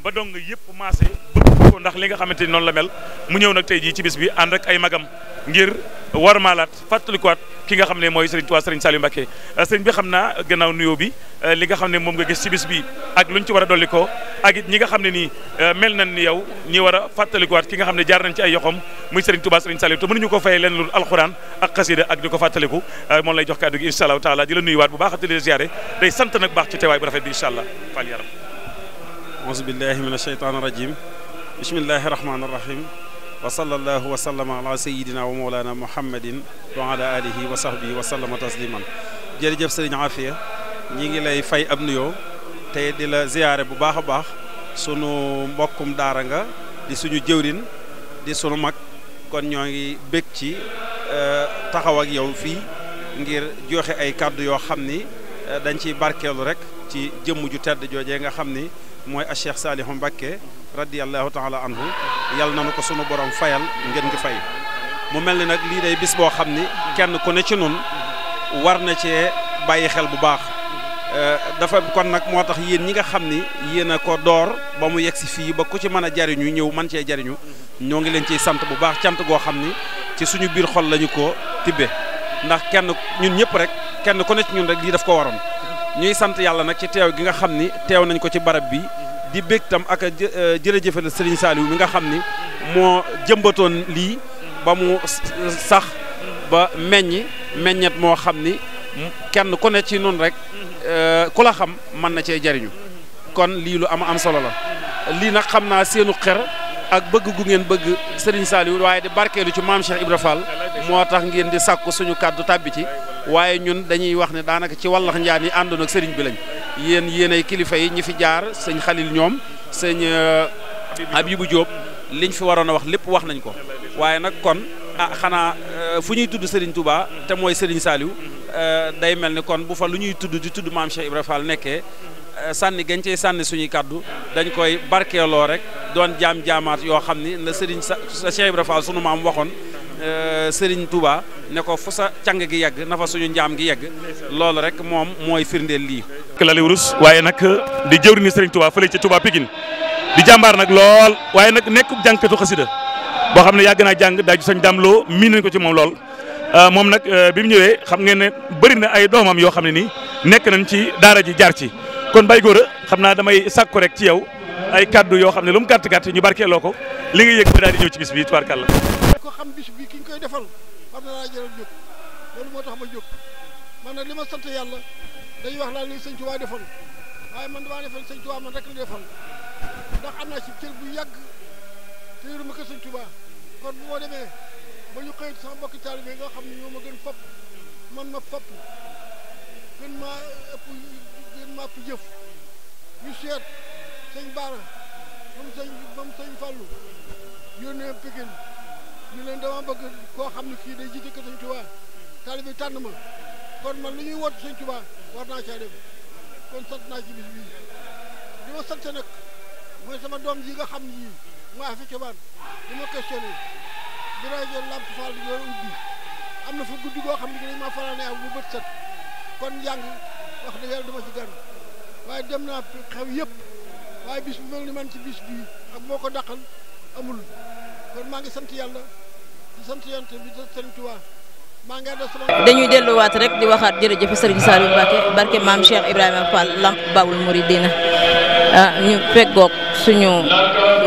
[SPEAKER 4] ba dong yëpp maase bëgg ko ndax li nga xamante ni noonu la mel mu ñëw nag tey jii ci bis bi ànd ak ay magam ngir war maalaat fàttalikuwaat ki nga xam ne mooy Serigne Touba Serigne Saliou Mbacké Serigne bi xam naa gannaaw nuyoo bi li nga xam ne moom nga gis ci bis bi ak luñ ci war a dolli ko ak it ñi nga xam ne nii mel nañ ni yow ñi war a fàttalikuwaat ki nga xam ne jaar nañ ci ay yoxom muy Serigne Touba Serigne Saliou te mënuñu ko fayee leen lu alxuraan ak xasida ak di ko fàttaliku moom lay jox kàddu gi incha allahu taala di la nuyuwaat bu baax di la ziare day sant nag baax ci teewaay bu rafet bi incha allah fal yaram
[SPEAKER 5] auzu billahi min asheytaan irajim bismillahi rahmaani rahim wa sallallahu wa sallama ala sayidina wa mawlana muhammadin wa ala alihi wa sahbihi wa sallama tasliman jërëjëf sëriñ Afia ñi ngi lay fay ab nuyoo te di la ziyaare bu baax a baax sunu mbokkum daara nga di suñu jëwrin di sunu mag kon ñoo ngi bég ci taxaw ak yow fii ngir joxe ay kàddu yoo xam ni dañ ciy barkeelu rek ci jëmm ju tedd joojee nga xam ni mooy a Cheikh Saliou Mbacké radiyallahu taala anhu yàlla na nu ko sunu borom fayal ngeen ngi fay mu mel ni nag lii day bis boo xam ni kenn ku ne ci nun war na cee bàyyi xel bu baax dafa kon nag moo tax yéen ñi nga xam ni yéen a ko door ba mu yegg si fii ba ku ci mën a jariñu ñëw man cee jariñu ñoo ngi leen ciy sant bu baax cant goo xam ni ci suñu biir xol lañu ko tibbe ndax kenn ñun ñëpp rek kenn ku ne ci ñun rek lii daf ko waroon ñuy sant yàlla nag ci teew gi nga xam ni teew nañ ko ci barab bi di bég tam ak jërëjëfal Serigne Saliou mi nga xam ni moo jëmbatoon lii ba mu sax ba meññet moo xam ni kenn ku ne ci noonu rek ku la xam mën na cee jariñu kon lii lu am solo la lii nag xam naa seenu xer ak bëgg gu ngeen bëgg Serigne Saliou waaye di barkeelu ci maam Cheikh Ibra Fall moo tax ngeen di sàkku suñu kàddu tàbbi ci waaye ñun dañuy wax ne daanaka ci wallax njaan yi àndoon ak Serigne bi lañ yéen ay kilifa yi ñi fi jaar sëñ Xalil ñoom sëñ Habibou Diop liñ fi waroon a wax lépp wax nañ ko waaye nag kon xanaa fu ñuy tudd Serigne Touba te mooy Serigne Saliou day mel ni kon bu fa lu ñuy tudd di tudd maam Cheikh Ibra Fall nekkee sànni gañ cey sànni suñuy kàddu dañ koy barkeeloo rek doon jaamaat yoo xam ni na Serigne sa Cheikh Ibra Fall sunu maam waxoon Serigne Touba ne ko fu sa càng gi yegg na fa suñu njaam gi yegg loolu rek moom mooy firndeel lii.
[SPEAKER 4] la wurus waaye nag di jëwriñu Serigne Touba fële ci Touba Pikine di jàmbaar nag lool waaye nag nekk jànkatu xasida boo xam ne yàgg naa jàng daaju sañ daamloo miin nañ ko ci moom lool moom nag bi mu ñëwee xam ngeen ne bëri na ay doomam yoo xam ne nii nekk nañ ci daara ji jaar ci kon Baye Gora xam naa damay sàkku rek ci yow ay kaddu yoo xam ne lu mu gàtt gàtt ñu barkeeloo ko li nga yëg ba daal di ñëw ci bis bi tubaarkàlla.
[SPEAKER 6] ko xam bis bi ki ñu koy defal war na laa jëral jóg loolu moo tax ma jóg man nag li ma sant yàlla dañuy wax laa li sëñ Tuubaa defal waaye man damaa defal sëñ Tuubaa man rek la defal ndax am naa ci cër bu yàgg te yoruma ko sëñ Tuubaa kon bu ma demee ba ñu xëy sama mbokki taalibe nga xam ne ñoo ma gën fopp man ma fopp gën maa ëpp jëf ñu seet sëñ Baara moom sëñ Fallou yónnee Pikine ñu leen dama bëgg koo xam ne kii day jiite ko sëñ Tuubaa taalibe bi tànn ma kon man li ñuy woote sëñ Tuubaa war naa caa dem kon sant naa ci bis bii li ma sant nag mooy sama doom ji nga xam ne yii maa fi cobaan di ma questionné bi rajo Lamp Fall di yoon ubbi am na fa guddi goo xam ne dañ ma fanaane ak bu bët set kon njàng wax dëgg yàlla dama ci gan waaye dem naa xew yëpp waaye bis bu mel ni man ci bis bii ak moo ko dàqal amul kon maa ngi sant yàlla di sant yonent bi di Sëriñ Tuubaa maa ngi ànd sama
[SPEAKER 7] dañuy delluwaat rek di waxaat jërëjëf Sëriñ Saliou Mbacké barke maam Cheikh Ibrahima Fall Lamp Babul Mouridina ñu feggoog suñu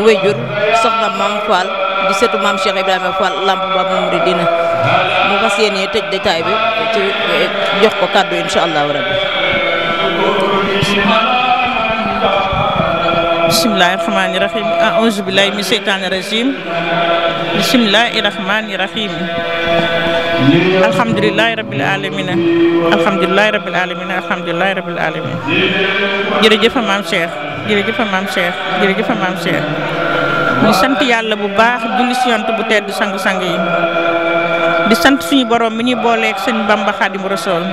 [SPEAKER 7] wéjur soxna maam Fall di setu maam Cheikh Ibrahima Fall Lamp Babul Mouridina mu fas yéenee tëj détail bi ci jox ko kàddu incha allahu rabbi.
[SPEAKER 8] bismillahi rahmani rahim a'udhu billahi min shaytani rajim bismillahi rahmani rahim alhamdulillahi rabbil alamin alhamdulillahi rabbil alamin alhamdulillahi rabbil alamin jërëjëf maam Cheikh jërëjëf maam Cheikh jërëjëf maam Cheikh di sant yàlla bu baax julli si yonent bu tedd sang-sang yi di sant suñu borom mi ñuy booleeg sëñ Bamba Xaadimu Rasuul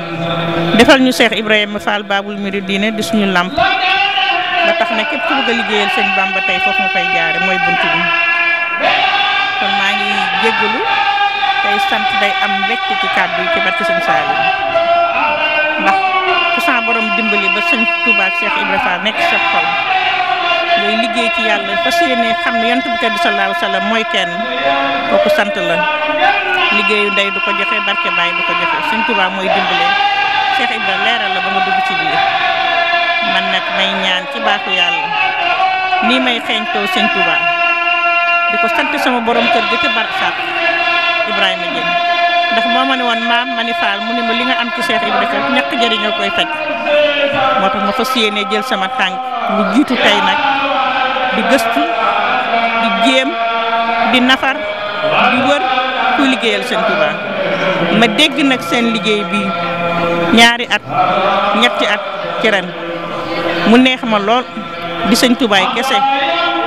[SPEAKER 8] defal ñu Cheikh Ibrahima Fall Babul Mouridina di suñu làmp ba tax na képp ku bëgg a liggéeyal sëñ Bamba tey foofu nga fay jaare mooy buntu bi kon maa ngi jéggalu tey sant day am mbégte ci kàddu yi ci barke sëñ Saliou ndax ku sa borom dimbali ba sëñ Touba ak Cheikh Ibrahima Fall nekk sa xol ngay liggéey ci yàlla fas yéene xam ne yonent bu tedd sallallahu alayhi wa sallam mooy kenn kooku sant la liggéeyu ndey du ko joxe barke baay du ko joxe sëñ Touba mooy dimbale Cheikh Ibrahima leeral la ba nga dugg ci biir man nag may ñaan ci baatu yàlla nii may xeeñtoo sëñ Touba di ko sant sama borom kër gi ci Barsàq Ibrahima Dieng ndax moo ma ne woon maam ma ni Fall mu ne ma li nga am ci Cheikh Ibrahima ñàkk jëriñoo koy faj moo tax ma fas yéene jël sama tànk lu jiitu tey nag di gëstu di jéem di nafar di wër kuy liggéeyal sëñ Touba ma dégg nag seen liggéey bi ñaari at ñetti at ci ren mu neex ma lool di sëñ Touba kese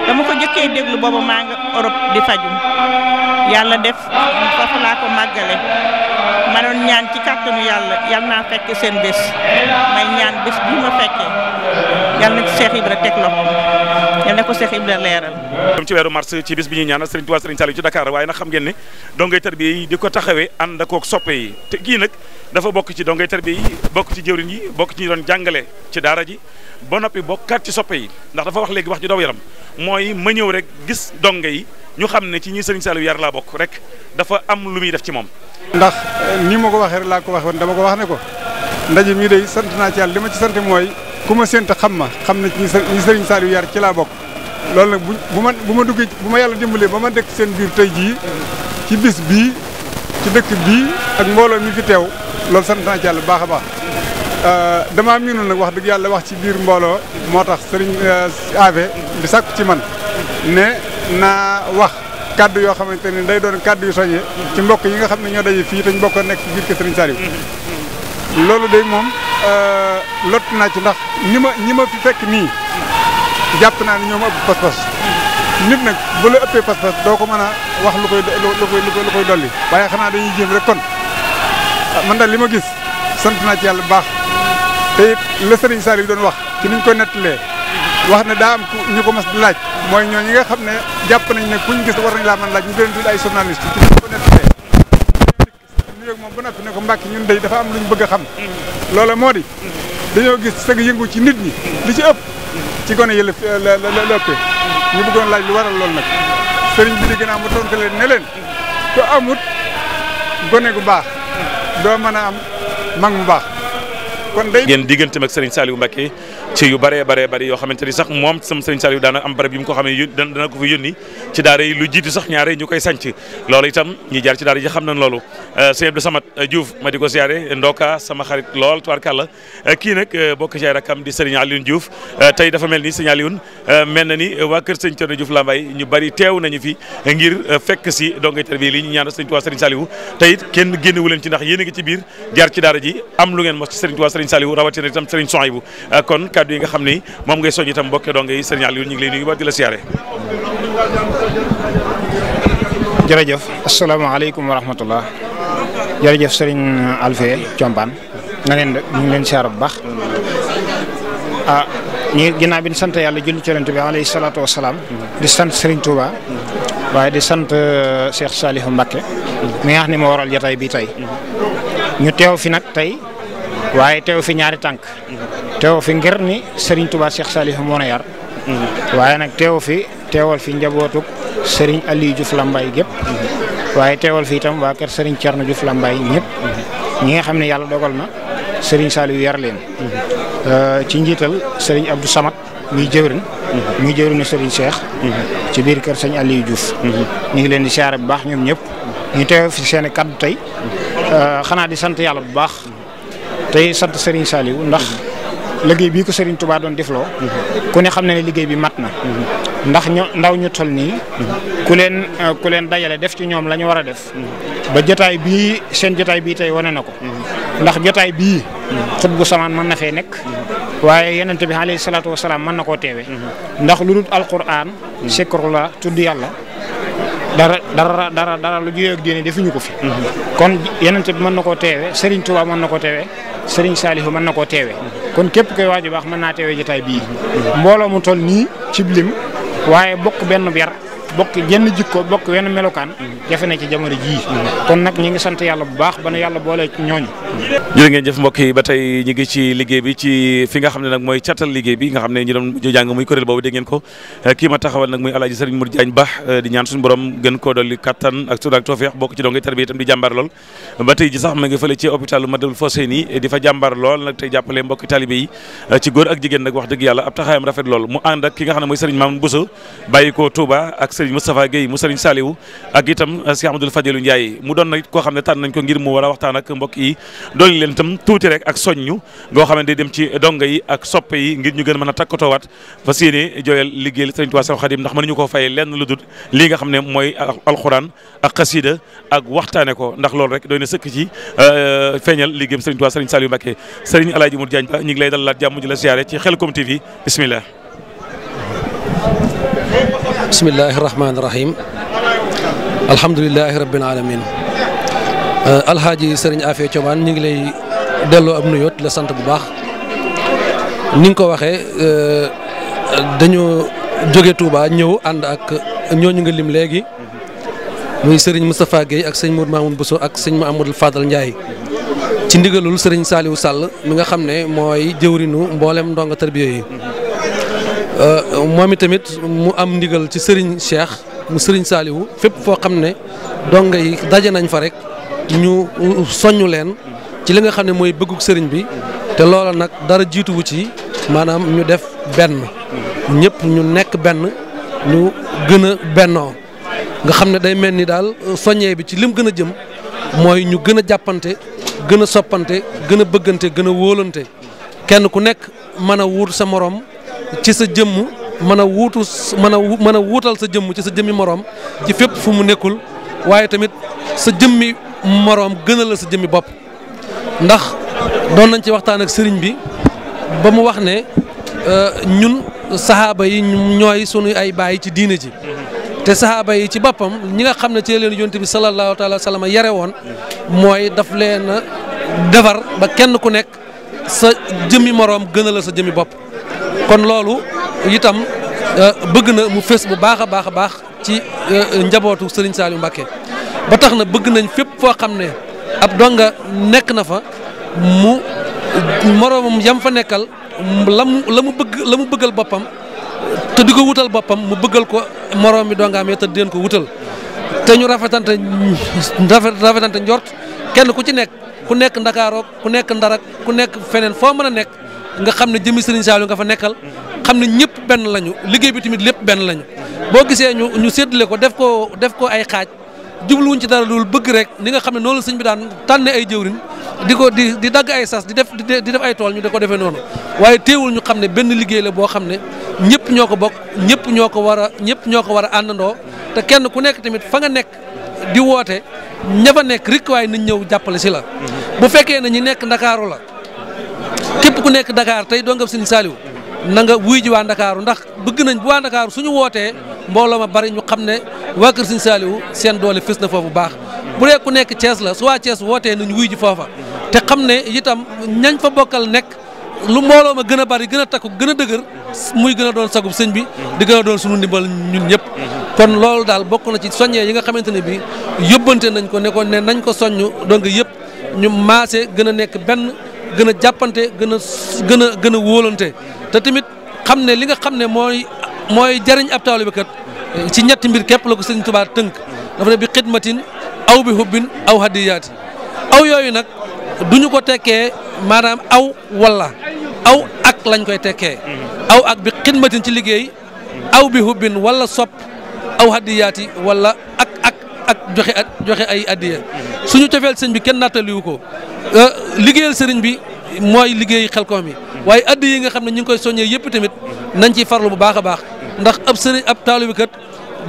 [SPEAKER 8] dama ko jëkkee déglu booba maa nga Europe di faju yàlla def foofu laa ko màggale ma doon ñaan ci kàttanu yàlla naa fekk seen bés may ñaan bés bi ma fekkee yàlla na ci Cheikh Ibra teg loxoom yàlla na ko Cheikh Ibra leeral.
[SPEAKER 4] ci weeru mars ci bis bi ñuy ñaanal Serigne Touba Serigne Saliou ci Dakar waaye nag xam ngeen ne dongay tarbiya yi di ko taxawee ànd ak soppe yi te kii nag dafa bokk ci dongay tarbiya yi bokk ci jëwriñ yi bokk ci ñi doon jàngale ci daara ji ba noppi bokkaat ci soppe yi ndax dafa wax léegi wax ju daw yaram mooy ma ñëw rek gis donga yi ñu xam ne ci ñi Serigne Saliou yar laa bokk rek dafa am lu muy def ci moom.
[SPEAKER 2] ndax ni ma ko waxee rek laa ko waxee woon dama ko wax ne ko ndaje mii day sant naa ci yàlla li ma ci sant mooy ku ma sént xam na ci ñi Serigne Saliou yar ci laa bokk. loolu nag bu ma duggee bu ma yàlla dimbalee ba ma dëkk seen biir tey jii ci bis bii ci dëkk bii ak mbooloo mi fi teew loolu sant naa ci yàlla bu baax a baax damaa miinoon nag wax dëgg yàlla wax ci biir mbooloo moo tax Serigne Ave di sàkku ci man ne naa wax kaddu yoo xamante ne day doon kaddu yu soññee ci mbokk yi nga xam ne ñoo daje fii te ñu bokk nekk ci biir kër Serigne Saliou loolu day moom lott naa ci ndax ñi ma fi fekk nii jàpp naa ne ñoom ëpp pas-pas nit nag bu la ëppee pas-pas doo ko mën a wax lu koy dolli waaye xanaa dañuy jéem rek kon man daal li ma gis sant naa ci yàlla bu baax te it la Serigne Saliou doon wax ci niñ ko nettalee wax ne daa am ñu ko mas di laaj mooy ñoo ñi nga xam ne jàpp nañ ne kuñ gis war nañ laa mën laaj ñu gën a tudd ay journaliste ci niñ ko nettalee nuyoog moom ba noppi ne ko Mbàkke ñun day dafa am luñ bëgg a xam loola moo di dañoo gis sëg yëngu ci nit ñi li ci ëpp ci gone yi la ëppee ñu bëggoon laaj lu waral loolu nag sëriñ bi di gën a mu tontu leen ne leen ku amut gone gu baax doo mën a am mag mu baax kon day
[SPEAKER 4] ngeen digganteem ak Serigne Saliou Mbacké ci yu bëree bëri yoo xamante ni sax moom sam Serigne Saliou daana am barab yu mu ko xam ne dana ko fi yónni ci daara yi lu jiitu sax ñaare ñu koy sanc loolu itam ñi jaar ci daara yi xam nañ loolu sëñ Abdou Samad Diouf ma di ko siyaare ndoka sama xarit lool tubaarkàlla kii nag bokk ci ay rakam di Serigne Alioune Diouf tey dafa mel ni Serigne Alioune mel na ni waa kër Serigne Thierno Diouf Lambaye ñu bëri teew nañu fi ngir fekk si dongay tarbiya li ñu ñaanal Serigne Touba Serigne Saliou tey it kenn génnewu leen ci ndax yéen a ngi ci biir jaar ci daara ji am lu ngeen mos ci Serigne Touba Serigne Saliou rawatina itam Serigne Souhaïbou kon kaddu yi nga xam ni moom ngay soññ itam mbokke donge yi Serigne Alioune ñu ngi lay nuyu ba di la siyaare.
[SPEAKER 9] jërëjëf asalaamaaleykum wa rahmatullah jërëjëf Serigne Alfé Thiombane na ngeen ñu ngi leen siyaare bu baax ñi ginnaaw bi di sant yàlla julli ci Yonent bi alayhi salaatu wa salaam di sant Serigne Touba waaye di sant Cheikh Saliou Mbacké mi nga xam ne moo waral jotaay bi tey ñu teew fi nag tey waaye teew fi ñaari tànk teew fi ngir ni Serigne Touba Cheikh Saliou moo na yar waaye nag teewal fi njabootuk Serigne Aliou Diouf Lambaye gépp waaye teewal fi itam waa kër Serigne Thierno Diouf Lambaye ñëpp ñi nga xam ne yàlla dogal na Serigne Saliou yar leen ci njiital Serigne Abdou Samad muy jëwriñ ne Serigne Cheikh ci biir kër Serigne Aliou Diouf ñu ngi leen di siyaare bu baax ñoom ñëpp ñu teew fi seen kaddu tey xanaa di sant yàlla bu baax tey sant Serigne Saliou ndax liggéey bii ko Serigne Touba doon defloo ku ne xam na ne liggéey bi mat na ndax ndaw ñu toll nii ku leen dajale def ci ñoom la ñu war a def ba jotaay bii seen jotaay bii tey wane na ko ndax jotaay bii xut bu samaan mën na fee nekk waaye yonent bi alayhi salaatu wasalaam mën na koo teewe ndax lu dul alquran sikrullah tudd yàlla dara lu juyee ak diine defuñu ko fi kon yonent bi mën na koo teewe Serigne Touba mën na koo teewe Serigne Saliou mën na koo teewe kon képp koy waaju baax mën naa teewe jotaay bii mbooloo mu toll nii ci lim waaye bokk benn yar bokk jenn jikko bokk wenn melokaan jafe na ci jamono jii kon nag ñi ngi sant yàlla bu baax ba nu yàlla boole ci ñooñu.
[SPEAKER 4] jërë ngeen jëf mbokk yi ba tey ñu ngi ci liggéey bi ci fi nga xam ne nag mooy cattal liggéey bi nga xam ne ñu doon jàng muy kuréel boobu dégg ngeen ko kii ma taxawal nag muy Alaaji Serigne Modou Diagne Ba di ñaan suñu borom gën koo dolli kattan ak suuna ak tawfeex bokk ci donge tarbiya itam di jàmbaar lool ba tey ji sax ma ngi fële ci hôpital Matlaboul Fawzayni di fa jàmbaar lool nag tey jàppale mbokki talibé yi ci góor ak jigéen nag wax dëgg yàlla ab taxaayam rafet lool mu ànd ak ki nga xam ne mooy Serigne Mamoune Bousso bàyyi ko Touba ak Serigne Moustapha Guèye mu Serigne Saliou ak itam Cheikh Amadou Fadilou Ndiaye mu doon nag koo xam ne tànn nañ ko ngir mu war a waxtaan ak mbokk yi dooli leen itam tuuti rek ak soññu ngoo xam ne day dem ci donga yi ak soppe yi ngir ñu gën a mën a takkatoowaat fas yéene jooyal liggéeyal Serigne Touba Cheikhoul Khadim ndax mënuñu koo fayee lenn lu dul lii nga xam ne mooy alxuraan ak xasida ak waxtaane ko ndax loolu rek doy na sëkk ci feeñal liggéeyam Serigne Touba Serigne Saliou Mbacké Serigne Alaaji Modou Diagne Ba ñu ngi lay dalalaat jàmm ji la siyaare ci Khelcom TV bismillah
[SPEAKER 10] bismillahi rahmaani rahim alhamdulilahi rabbil alamin alhaaji Serigne Afia Thioban ñu ngi lay delloo ab nuyoo la sant bu baax ni nga ko waxee dañoo jóge Touba ñëw ànd ak ñooñu nga lim léegi muy Serigne Moustapha Guèye ak sëñ Modou Mamoune Bousso ak sëñ Mahamadou Fadal Ndiaye ci ndigalul Serigne Saliou Sall mi nga xam ne mooy jëwrinu mboolem ndonga tarbiya yi moom itamit mu am ndigal ci Serigne Cheikh mu Serigne Saliou fépp foo xam ne donga yi daje nañ fa rek ñu soññu leen ci li nga xam ne mooy bëggug sëriñ bi te loola nag dara jiituwu ci maanaam ñu def benn ñëpp ñu nekk benn ñu gën a bennoo nga xam ne day mel ni daal soññee bi ci lim gën a jëm mooy ñu gën a jàppante gën a soppante gën a bëggante gën a wóolante kenn ku nekk mën a wuut sa morom ci sa jëmm mën a wuutal sa jëmm ci sa jëmmi moroom ci fépp fu mu nekkul waaye tamit sa jëmmi moroom gënal la sa jëmmi bopp ndax doon nañ ci waxtaan ak sëriñ bi ba mu wax ne ñun saxaaba yi ñooy sunu ay baay ci diine ji te saxaaba yi ci boppam ñi nga xam ne ci leen yonent bi sallallahu taala wa sallam yare woon mooy daf leen a defar ba kenn ku nekk sa jëmmi moroom gënal la sa jëmmi bopp kon loolu itam bëgg na mu fës bu baax a baax a baax ci njabootu Serigne Saliou Mbacké ba tax na bëgg nañ fépp foo xam ne ab donga nekk na fa mu moroomam yam fa nekkal la mu bëggal boppam te di ko wutal boppam mu bëggal ko moroom mi dongaam te deen ko wutal te ñu rafetante njort kenn ku ci nekk ku nekk Ndakaaru ku nekk Ndarak ku nekk feneen foo mën a nekk nga xam ne jëmi Serigne Saliou nga fa nekkal xam ne ñëpp benn lañu liggéey bi tamit lépp benn lañu boo gisee ñu séddale ko def ko ay xaaj jubluwuñ ci dara loolu bëgg rek ni nga xam ne noonu la sëñ bi daan tànne ay jëwrin di dagg ay sas di def ay tool ñu di ko defee noonu waaye teewul ñu xam ne benn liggéey la boo xam ne ñëpp ñoo ko bokk ñëpp ñoo ko war a àndandoo te kenn ku nekk tamit fa nga nekk di woote ña fa nekk rek waaye nañ ñëw jàppale si la bu fekkee ne ñi nekk Ndakaaru la képp ku nekk Dakar tey doo nga Serigne Saliou na nga wuy ji waa Ndakaaru ndax bëgg nañ bu waa Ndakaaru suñu wootee mbooloo ma bari ñu xam ne waa kër Serigne Saliou seen doole fës na foofu baax bu dee ku nekk Thiès la su waa Thiès wootee nañ wuy ji foofa te xam ne itam ñañ fa bokkal nekk lu mbooloo ma gën a bari gën a takku gën a dëgër muy gën a doon sagub sëñ bi di gën a doon suñu ndimbal ñun ñëpp kon loolu daal bokk na ci soññee yi nga xamante ne bi yóbbante nañ ko ne nañ ko soññ donc yëpp ñu maase gën a nekk benn gën a jàppante gën a wóolante te tamit xam ne li nga xam ne mooy jariñ ab taalibe kat ci ñetti mbir képp la ko Sëriñ Tuubaa tënk dafa ne bi xidmatin aw bi hubbin aw hadiyaati aw yooyu nag duñu ko tekkee maanaam aw wala aw ak lañ koy tekkee aw ak bi xidmatin ci liggéey aw bi hubbin wala sopp aw hadiyaati wala ak joxe ay addiya suñu cofeel sëñ bi kenn nattaliwu ko liggéeyal sëriñ bi mooy liggéey Khelcom yi waaye addi yi nga xam ne ñu ngi koy soññee yëpp tamit nañ ciy farlu bu baax a baax ndax ab taalibe kat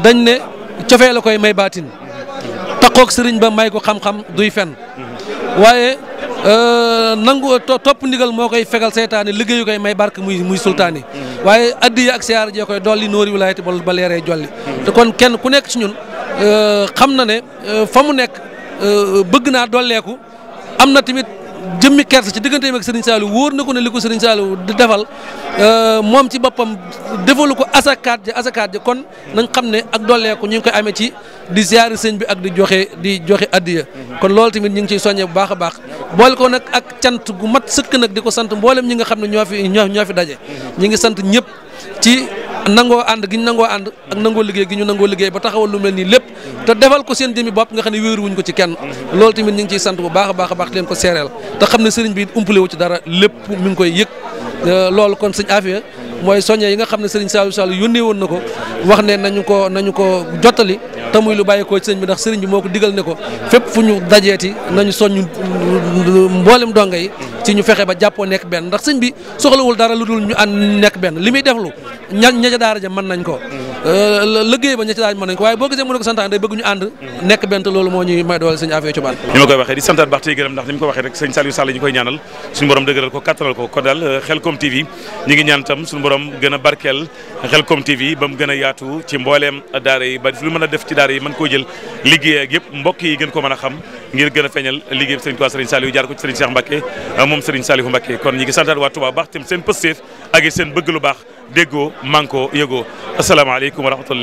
[SPEAKER 10] dañ ne cofee la koy may baatin taqoog sëriñ ba may ko xam-xam duy fen waaye nangu topp ndigal moo koy fegal seytaane liggéeyu koy may barke muy sultaani waaye addiya ak siyaar jee koy dolli nóori wilaayati ba leeree jolli te kon kenn ku nekk ci ñun xam na ne fa mu nekk bëgg naa dolleeku am na tamit jëmmi kersa ci digganteem ak Serigne Saliou wóor na ko ne li ko Serigne Saliou di defal moom ci boppam defalu ko asakaat ja kon nañ xam ne ak dolleeku ñu ngi koy amee ci di ziyaari sëñ bi ak di joxe addiya kon loolu tamit ñu ngi ciy soññee bu baax a baax boole ko nag ak cant gu mat sëkk nag di ko sant mboolem ñi nga xam ne ñoo fi daje ñi ngi sant ñëpp ci nangoo ànd gi ñu nangoo ànd ak nangoo liggéey gi ñu nangoo liggéey ba taxawal lu mel nii lépp te defal ko seen jëmi bopp nga xam ne wéeru wuñ ko ci kenn loolu tamit ñu ngi ciy sant bu baax a baax leen ko seereel te xam ne sëriñ bi umpale wu ci dara lépp mi ngi koy yëg loolu kon sëñ Afia mooy soññee yi nga xam ne sëriñ Saliou yónnee woon na ko wax ne nañu ko jottali te muy lu bàyyeekoo ci sëriñ bi ndax sëriñ bi moo ko digal ne ko fépp fu ñu dajeeti nañu soññ mboolem donga yi ci ñu fexe ba jàppoo nekk benn ndax sëñ bi soxlawul dara lu dul ñu ànd nekk benn li muy deflu ña ca daara ja mën nañ ko liggéey ba ña ca daara ja mën nañ ko waaye boo gisee mu ne ko santaan day bëgg ñu ànd nekk benn te loolu moo ñuy may doole sëñ Afia Thioubane
[SPEAKER 4] ni ma koy waxee di santaat baax tey gërëm ndax ni mu ko waxee rek sëñ Saliou Sall ñu koy ñaanal suñu borom dëgëral ko kattanal ko kon daal Khelcom TV ñi ngi ñaan tam suñu borom gën a barkeel Khelcom TV ba mu gën a yaatu ci mbooleem daara yi ba lu mën a def ci daara yi mën koo jël liggéey ak yëpp mbokk yi gën ko mën a xam ngir gën a feeñal liggéey Serigne Touba Serigne Saliou jaar ko ci Serigne Cheikh Mbacké moom Serigne Saliou Mbacké kon ñi ngi santaat waa Touba baax tam seen pësteef ak seen bëgg lu baax déggoo manko yëgoo asalaamaaleykum wa rahmatullahi